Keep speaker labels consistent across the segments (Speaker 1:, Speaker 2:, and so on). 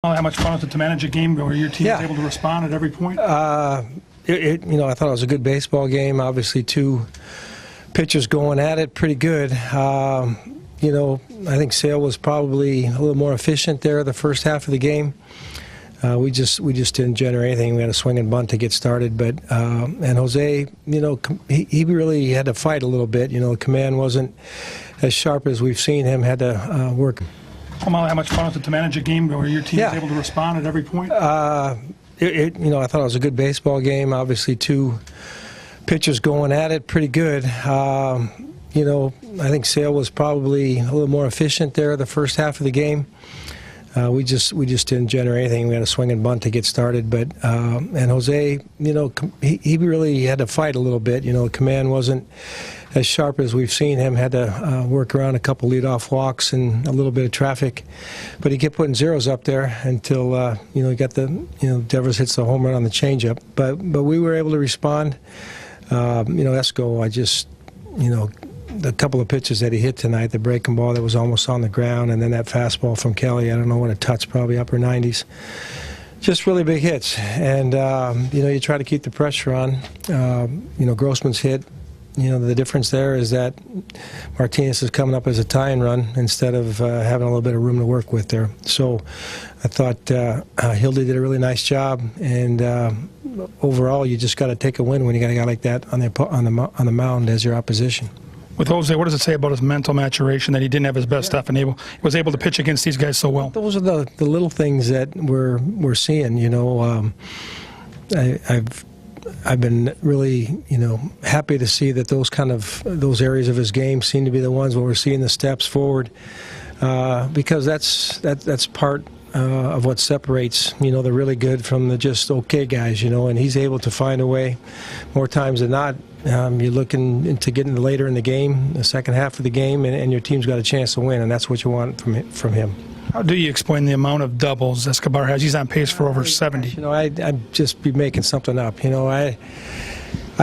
Speaker 1: How much fun was it to manage a game where your team was able to respond at every point?
Speaker 2: I thought it was a good baseball game. Obviously, two pitchers going at it pretty good. I think Sale was probably a little more efficient there the first half of the game. We just didn't generate anything. We had a swing and bunt to get started, but and Jose, he really had to fight a little bit. The command wasn't as sharp as we've seen him. Had to work.
Speaker 1: How much fun was it to manage a game where your team was able to respond at every point?
Speaker 2: I thought it was a good baseball game. Obviously, two pitchers going at it pretty good. I think Sale was probably a little more efficient there the first half of the game. We just didn't generate anything. We had a swing and bunt to get started, but and Jose, he really had to fight a little bit. The command wasn't as sharp as we've seen him. Had to work around a couple leadoff walks and a little bit of traffic, but he kept putting zeros up there until he got the Devers hits the home run on the changeup. But we were able to respond. Esco, the couple of pitches that he hit tonight, the breaking ball that was almost on the ground, and then that fastball from Kelly, I don't know what it touched, probably upper 90s. Just really big hits. And, you try to keep the pressure on. Grossman's hit, the difference there is that Martinez is coming up as a tie-in run instead of having a little bit of room to work with there. So I thought Hildy did a really nice job, and overall you just got to take a win when you got a guy like that on the mound as your opposition.
Speaker 1: With Jose, what does it say about his mental maturation that he didn't have his best stuff and was able to pitch against these guys so well?
Speaker 2: Those are the little things that we're seeing. I've been really happy to see that those areas of his game seem to be the ones where we're seeing the steps forward, because that's part of what separates the really good from the just okay guys. And he's able to find a way more times than not. You're looking into getting later in the game, the second half of the game, and your team's got a chance to win, and that's what you want from him.
Speaker 1: How do you explain the amount of doubles Escobar has? He's on pace for over 70.
Speaker 2: I'd just be making something up. I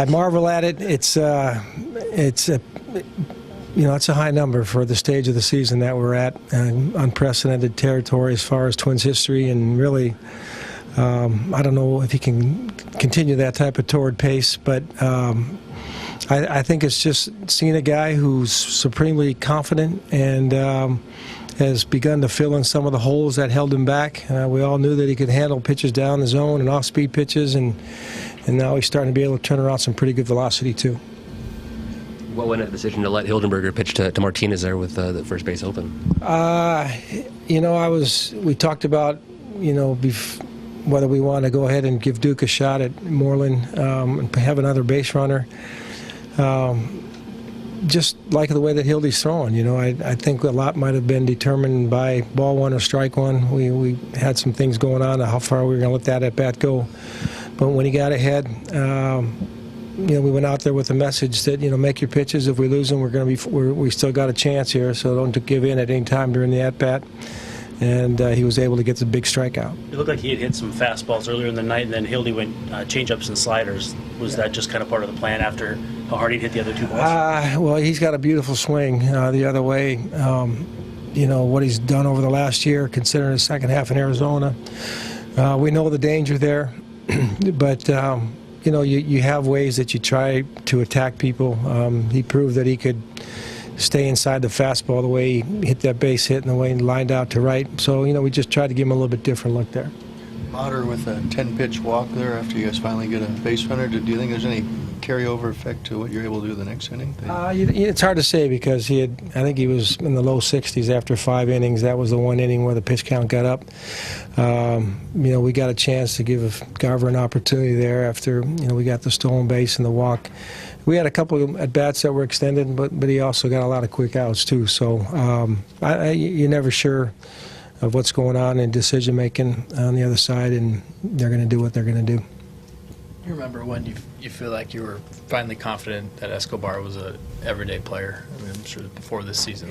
Speaker 2: marvel at it. It's a high number for the stage of the season that we're at. Unprecedented territory as far as Twins history, and really, I don't know if he can continue that type of torrid pace, but I think it's just seeing a guy who's supremely confident and has begun to fill in some of the holes that held him back. We all knew that he could handle pitches down the zone and off-speed pitches, and now he's starting to be able to turn around some pretty good velocity too.
Speaker 3: What went into the decision to let Hildenberger pitch to Martinez there with the first base open?
Speaker 2: We talked about, whether we want to go ahead and give Duke a shot at Moreland and have another base runner. Just like the way that Hildy's throwing, I think a lot might have been determined by ball one or strike one. We had some things going on, how far we were going to let that at bat go. But when he got ahead, we went out there with a message that make your pitches. If we lose them, we still got a chance here. So don't give in at any time during the at bat. And he was able to get the big strikeout.
Speaker 4: It looked like he had hit some fastballs earlier in the night, and then Hildy went changeups and sliders. Was that just kind of part of the plan after how hard he'd hit the other two balls?
Speaker 2: Well, he's got a beautiful swing the other way. What he's done over the last year, considering the second half in Arizona. We know the danger there, but you have ways that you try to attack people. He proved that he could stay inside the fastball the way he hit that base hit and the way he lined out to right. So, we just tried to give him a little bit different look there.
Speaker 5: Motter with a 10-pitch walk there after you guys finally get a base runner. Do you think there's any carryover effect to what you're able to do the next inning?
Speaker 2: It's hard to say because I think he was in the low 60s after 5 innings. That was the one inning where the pitch count got up. We got a chance to give Garver an opportunity there after, we got the stolen base and the walk. We had a couple of at-bats that were extended, but he also got a lot of quick outs, too. So you're never sure of what's going on in decision-making on the other side, and they're going to do what they're going to do.
Speaker 6: You remember when you feel like you were finally confident that Escobar was an everyday player? I mean, I'm sure before this season.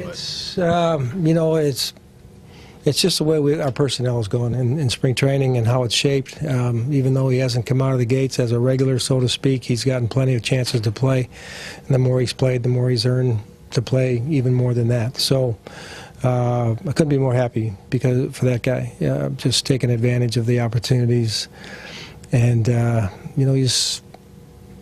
Speaker 2: It's just the way our personnel is going in spring training and how it's shaped. Even though he hasn't come out of the gates as a regular, so to speak, he's gotten plenty of chances to play. And the more he's played, the more he's earned to play even more than that. So I couldn't be more happy for that guy. Just taking advantage of the opportunities, and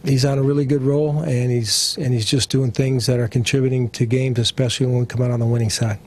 Speaker 2: he's on a really good roll, and he's just doing things that are contributing to games, especially when we come out on the winning side.